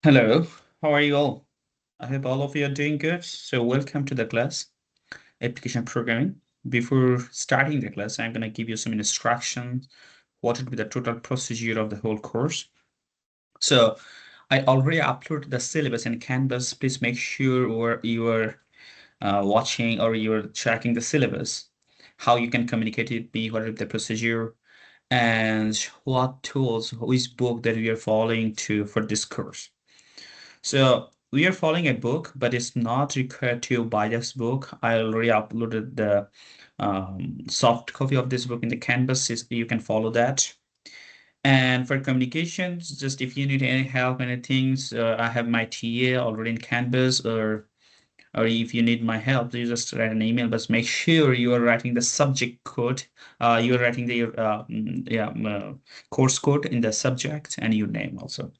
Hello, how are you all? I hope all of you are doing good. So welcome to the class, Application Programming. Before starting the class, I'm going to give you some instructions, what would be the total procedure of the whole course. So I already uploaded the syllabus in Canvas. Please make sure you are watching or you're tracking the syllabus, how you can communicate with me, what is the procedure, and what tools, which book that we are following to for this course. So we are following a book, but it's not required to buy this book. I already uploaded the soft copy of this book in the Canvas. You can follow that. And for communications, just if you need any help, anything, I have my TA already in Canvas, or if you need my help, you just write an email. But make sure you are writing the subject code. You are writing the course code in the subject and your name also.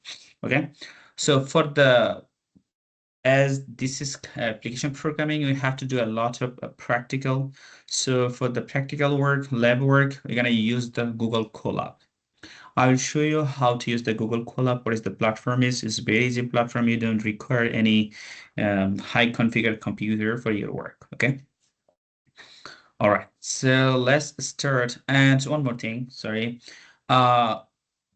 Okay. So for the as this is application programming, we have to do a lot of practical. So for the practical work, lab work, we're going to use the Google Colab. I will show you how to use the Google Colab. What is the platform is. It's a very easy platform. You don't require any high configured computer for your work. Okay. All right. So let's start. And one more thing, sorry. Uh,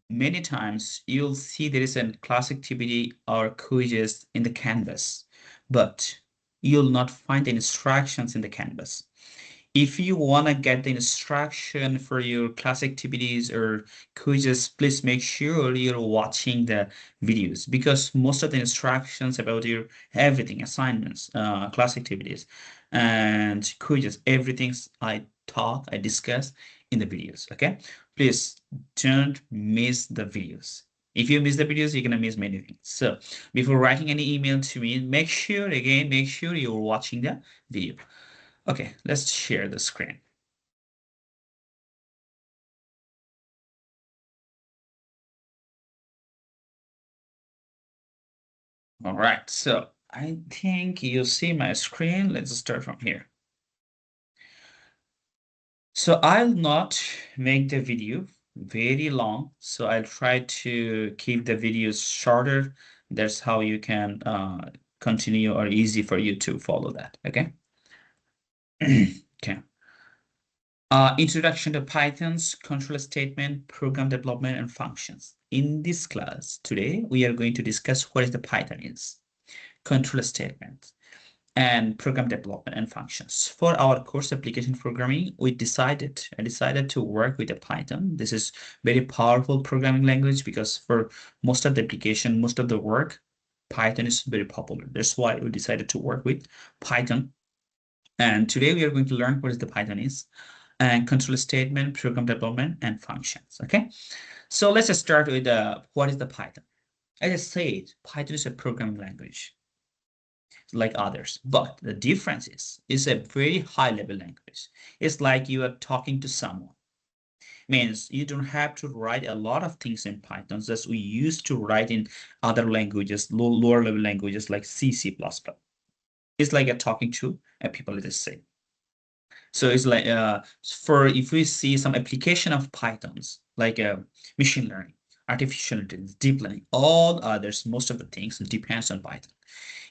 Many times you'll see there is a class activity or quizzes in the Canvas, but you'll not find the instructions in the Canvas. If you want to get the instruction for your class activities or quizzes, please make sure you're watching the videos because most of the instructions about your everything, assignments, class activities, and quizzes, everything I discuss in the videos. Okay, please don't miss the videos. If you miss the videos, you're gonna miss many things. So before writing any email to me, make sure you're watching the video. Okay, let's share the screen. All right, so I think you see my screen. Let's start from here. So I'll not make the video very long. So I'll try to keep the videos shorter. That's how you can continue or easy for you to follow that. Okay. Okay. Introduction to Python's control statement, program development, and functions. In this class today, we are going to discuss what is the Python is, control statement, and program development and functions. For our course application programming, I decided to work with a Python. This is very powerful programming language because for most of the application, most of the work, Python is very popular. That's why we decided to work with Python. And today we are going to learn what is the Python is and control statement, program development, and functions. Okay, so let's just start with what is the Python. As I said, Python is a programming language like others, but the difference is it's a very high level language. It's like you are talking to someone. Means you don't have to write a lot of things in Python as we used to write in other languages, lower level languages like C, C++. It's like you're talking to people, let's say. So it's like for if we see some application of Pythons like machine learning, artificial intelligence, deep learning, all others, most of the things depends on Python.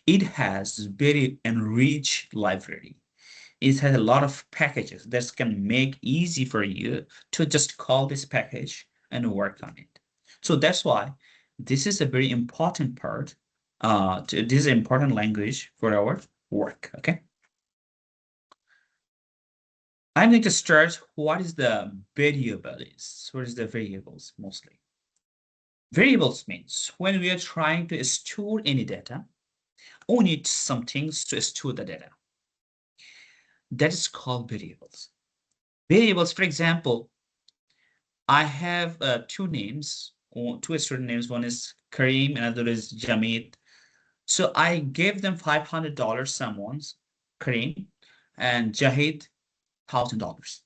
It has very enriched library. It has a lot of packages that can make easy for you to just call this package and work on it. So that's why this is a very important part. This is an important language for our work. Okay. I'm going to start. What is the variables? What is the variables mostly? Variables means when we are trying to store any data, we need some things to store the data. That is called variables. Variables, for example, I have two names, or two student names. One is Kareem, another is Jamid. So I gave them $500, someone's Kareem, and Jahid, $1,000.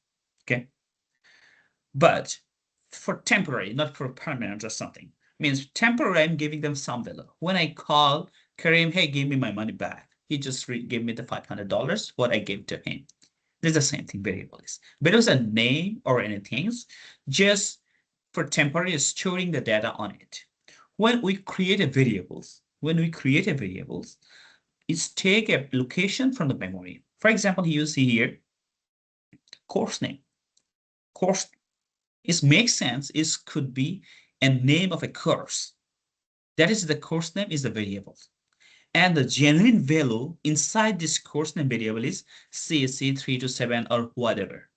Okay. But for temporary, not for permanent or something. Means temporary, I'm giving them some value. When I call Kareem, hey, give me my money back. He just gave me the $500, what I gave to him. It's the same thing, variables. But it was a name or anything, just for temporary storing the data on it. when we create a variables, it's take a location from the memory. For example, you see here, course name. Course is makes sense. It could be a name of a course. That is the course name is the variable. And the genuine value inside this course name variable is CSC 3 to 7 or whatever.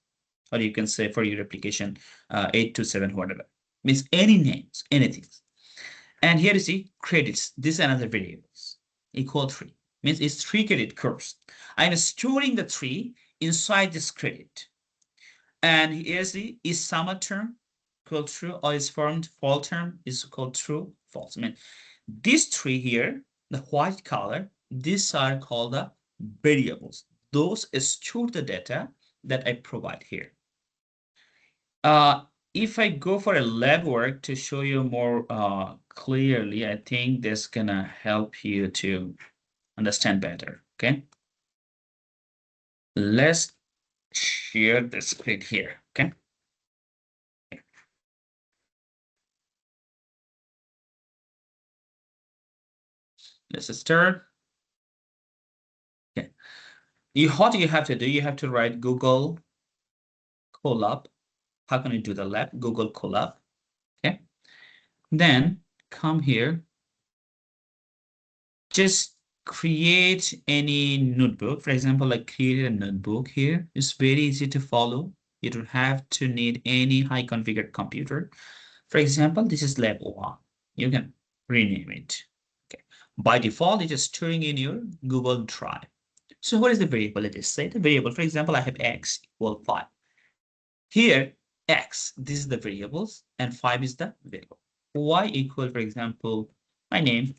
Or you can say for your application 8 to 7, whatever. Means any names, anything. And here you see credits. This is another variables. Equal 3. Means it's 3 credit course. I'm storing the 3 inside this credit. And here see is summer term equal true or is formed fall term is equal true, false. I mean, these 3 here, the white color, these are called the variables. Those store the data that I provide here. If I go for a lab work to show you more clearly, I think this is gonna help you to understand better, okay? Let's share the screen here, okay? Let's start. Okay. What do you have to do? You have to write Google Colab. How can you do the lab? Google Colab. Okay. Then come here. Just create any notebook. For example, like create a notebook here. It's very easy to follow. You don't have to need any high configured computer. For example, this is lab 1. You can rename it. Okay. By default, it is storing in your Google Drive. So what is the variable? Let us say the variable, for example, I have x equal 5. Here, x, this is the variables, and 5 is the variable. Y equal, for example, my name.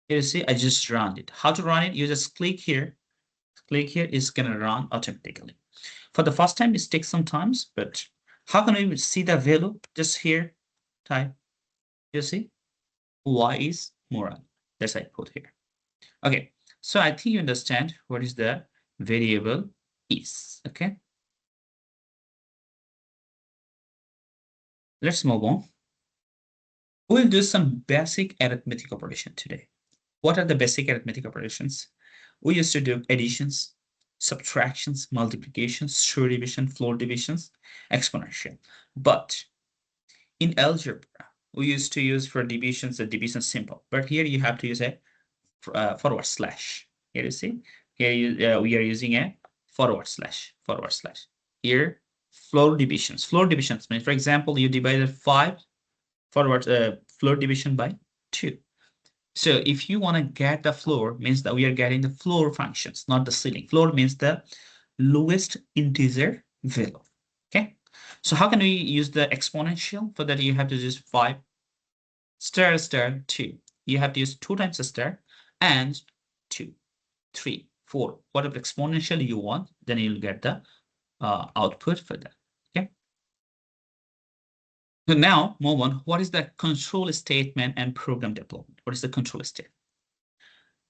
Here you see, I just run it. How to run it? You just click here. Click here, it's gonna run automatically. For the first time, it takes some time, but how can we see the value? Just here, type. You see, y is Murad. That's I put here. Okay. So I think you understand what is the variable is, okay? Let's move on. We'll do some basic arithmetic operation today. What are the basic arithmetic operations? We used to do additions, subtractions, multiplications, true division, floor divisions, exponential. But in algebra, we used to use for divisions the division symbol. But here you have to use a forward slash. Here you see, here we are using a forward slash. Here, floor divisions. Floor divisions means, for example, you divided 5 forward floor division by 2. So if you want to get the floor, means that we are getting the floor functions, not the ceiling. Floor means the lowest integer value. Okay. So how can we use the exponential? For that, you have to use 5 star 2. You have to use 2 times a star and 2, 3, 4, whatever exponential you want, then you'll get the output for that. Okay. So now move on. What is the control statement and program deployment? What is the control statement?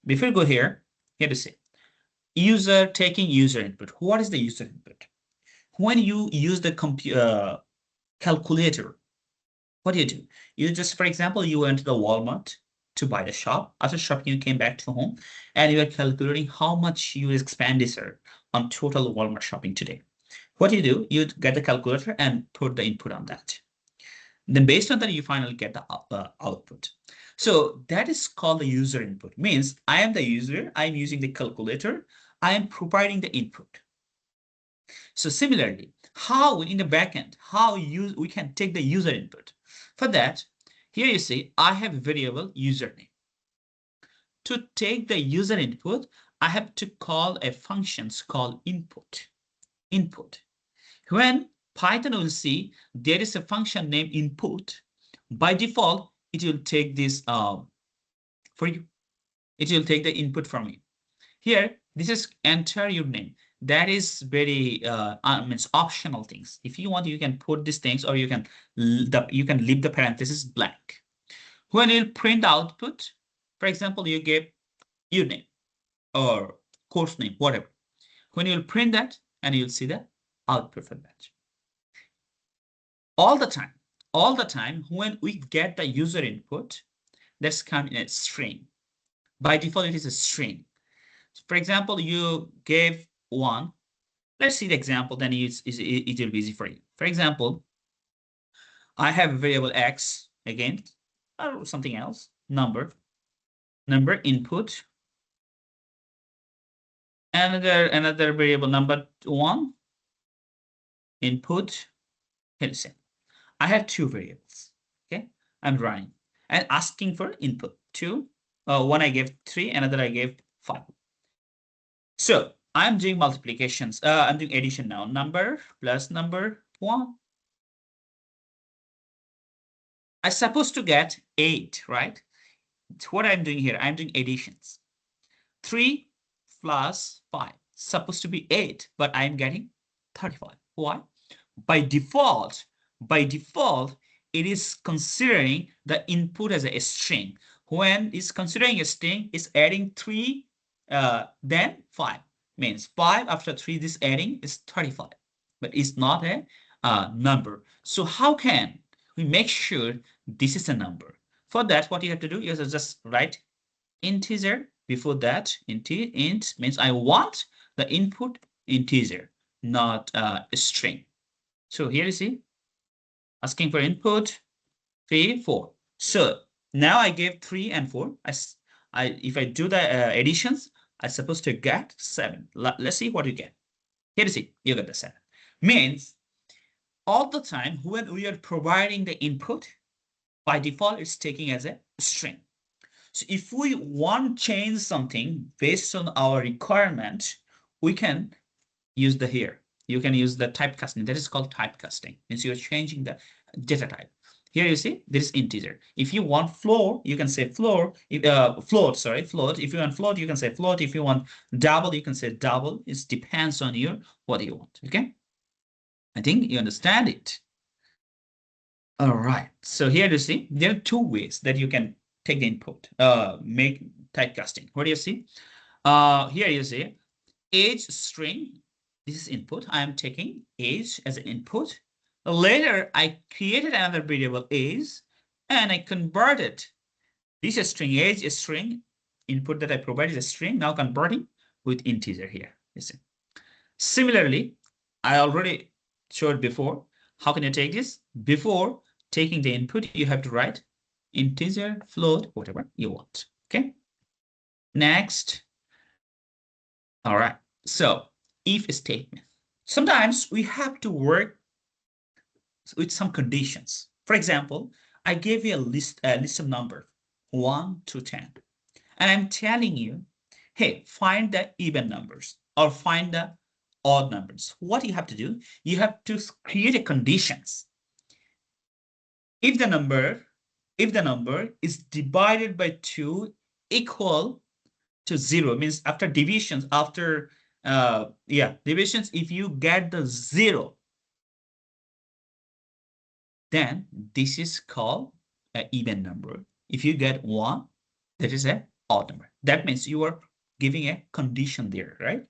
Before you go here, here to say user taking user input. What is the user input? When you use the calculator, what do? You just, for example, you went to the Walmart to buy the shop. After shopping, you came back to home and you are calculating how much you expenditure on total Walmart shopping today. What do? You get the calculator and put the input on that. Then based on that, you finally get the output. So that is called the user input. Means I am the user, I am using the calculator, I am providing the input. So similarly, how in the backend, how we can take the user input. For that, here you see, I have a variable username. To take the user input, I have to call a function called input. When Python will see there is a function named input, by default, it will take this for you. It will take the input from you. Here, this is enter your name. That is very means optional things. If you want, you can put these things, or you can leave the parenthesis blank. When you print the output, for example, you give your name or course name, whatever. When you'll print that, and you'll see the output for that. All the time, all the time when we get the user input, that's come in a string. By default, it is a string. For example, you gave 1. Let's see the example, then it will be easy for you. For example, I have a variable x again, or something else, number input, another variable number 1, input, here's it. I have 2 variables, okay? I'm running and asking for input 2. One I gave 3, another I gave 5. So I'm doing multiplications. I'm doing addition now. Number plus number 1. I'm supposed to get 8, right? What I'm doing here, I'm doing additions. 3 plus 5, supposed to be 8, but I'm getting 35. Why? By default, it is considering the input as a string. When it's considering a string, it's adding 3, then 5. Means 5 after 3, this adding is 35. But it's not a number. So how can we make sure this is a number? For that, what you have to do is just write integer before that. Int means I want the input integer, not a string. So here you see, asking for input 3, 4. So now I gave 3 and 4. If I do the additions, I'm supposed to get 7. Let's see what you get. Here you see, you get the 7. Means all the time when we are providing the input, by default, it's taking as a string. So if we want to change something based on our requirement, we can use the here. You can use the typecasting. That is called typecasting. Means you're changing the data type. Here you see this is integer. If you want floor, you can say floor. Float. If you want float, you can say float. If you want double, you can say double. It depends on you what you want. Okay. I think you understand it. All right. So here you see there are 2 ways that you can take the input, make typecasting. What do you see? Here you see age string. This is input. I am taking age as an input. Later, I created another variable age, and I converted this string age, a string input that I provided a string, now converting with integer here. You see. Similarly, I already showed before. How can you take this? Before taking the input, you have to write integer, float, whatever you want. Okay. Next. All right. So if statement. Sometimes we have to work with some conditions. For example, I gave you a list of numbers 1 to 10, and I'm telling you, hey, find the even numbers or find the odd numbers. What you have to do, you have to create a conditions. If the number is divided by 2 equal to 0, means after divisions, divisions, if you get the 0, then this is called an even number. If you get 1, that is an odd number. That means you are giving a condition there, right?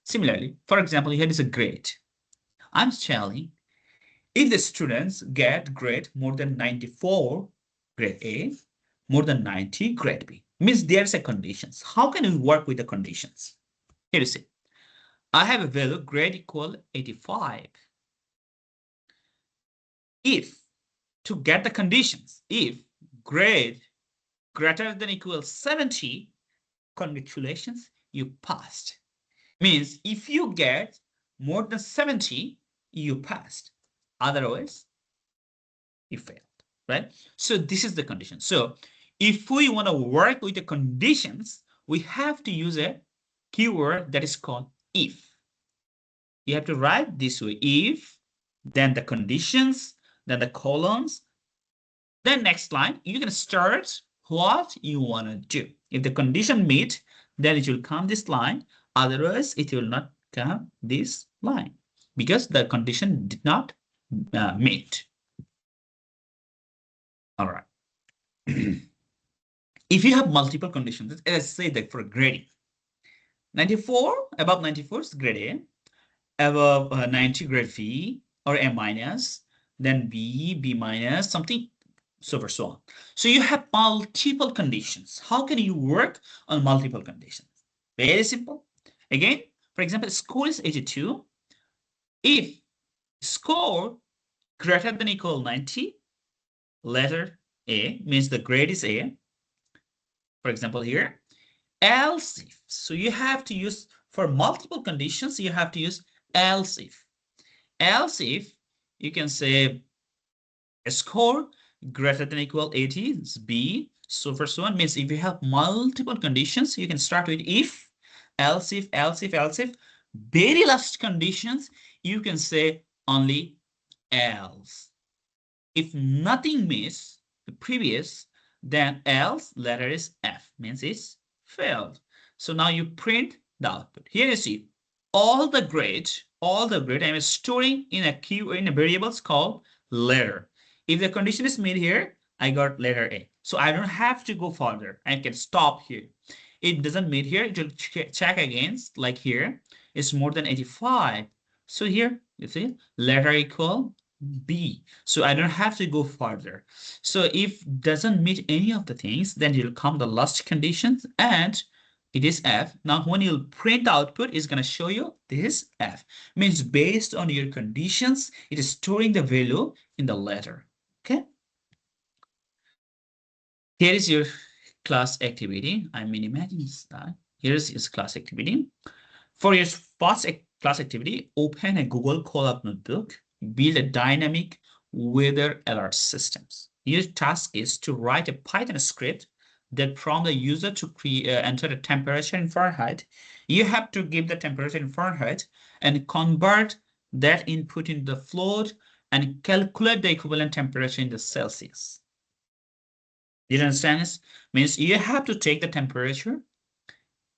Similarly, for example, here is a grade. I'm telling if the students get grade more than 94, grade A, more than 90, grade B, means there's a conditions. How can we work with the conditions? Here you see, I have a value grade equal 85. If to get the conditions, if grade greater than equal 70, congratulations, you passed. Means if you get more than 70, you passed. Otherwise, you failed, right? So this is the condition. So if we want to work with the conditions, we have to use a keyword that is called if. You have to write this way, if, then the conditions, then the colons, then next line, you can start what you want to do. If the condition meet, then it will come this line. Otherwise, it will not come this line because the condition did not meet. All right. If you have multiple conditions, let's say that for grading, 94, above 94 is grade A, above 90 grade B or A minus, then B minus something, so forth, so on. So you have multiple conditions. How can you work on multiple conditions? Very simple. Again, for example, score is 82. If score greater than equal 90, letter A means the grade is A. For example, here, else if. So you have to use, for multiple conditions, you have to use else if. Else if, you can say a score greater than equal 80 is B. So first one means if you have multiple conditions, you can start with if, else if, else if, else if. Very last conditions, you can say only else. If nothing meets the previous, then else letter is F, means it's failed. So now you print the output. Here you see all the grade I'm storing in a queue, in a variables called letter. If the condition is met here, I got letter A. So I don't have to go further. I can stop here. It doesn't meet here, it will check against, like here, it's more than 85. So here, you see, letter equal B. So I don't have to go further. So if doesn't meet any of the things, then you'll come the last conditions and it is F. Now, when you print the output, it's going to show you this F. Means based on your conditions, it is storing the value in the letter. Okay. Here is your class activity. I'm minimizing that. Here is his class activity. For your first class activity, open a Google Colab notebook, build a dynamic weather alert systems. Your task is to write a Python script that prompts the user to enter the temperature in Fahrenheit. You have to give the temperature in Fahrenheit and convert that input into the float and calculate the equivalent temperature in the Celsius. Did you understand this? Means you have to take the temperature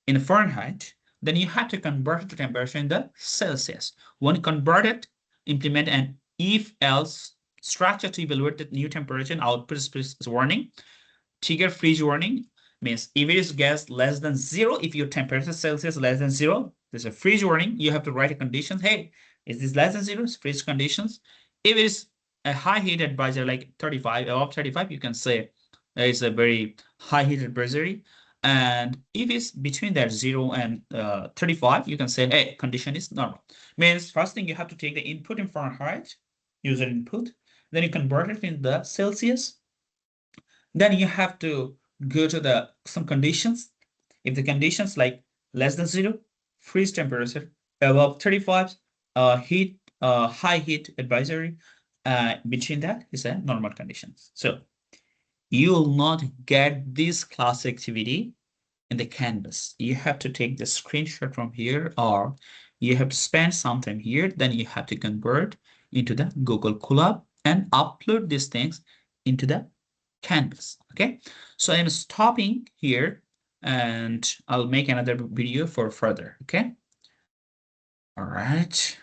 in Fahrenheit, then you have to convert it to temperature in the Celsius. When converted, implement an if-else structure to evaluate the new temperature and output is warning. Trigger freeze warning means if it is gas less than 0, if your temperature Celsius less than 0, there's a freeze warning. You have to write a condition. Hey, is this less than 0? It's freeze conditions. If it is a high heat advisory like 35, above 35, you can say it's a very high heat advisory. And if it's between that 0 and 35, you can say, hey, condition is normal. Means first thing you have to take the input in Fahrenheit, user input, then you convert it in the Celsius. Then you have to go to some conditions. If the conditions like less than 0, freeze temperature, above 35, high heat advisory, between that is a normal conditions. So you will not get this class activity in the Canvas. You have to take the screenshot from here, or you have to spend some time here, then you have to convert into the Google Colab and upload these things into the Canvas. Okay, so I'm stopping here and I'll make another video for further. Okay, all right.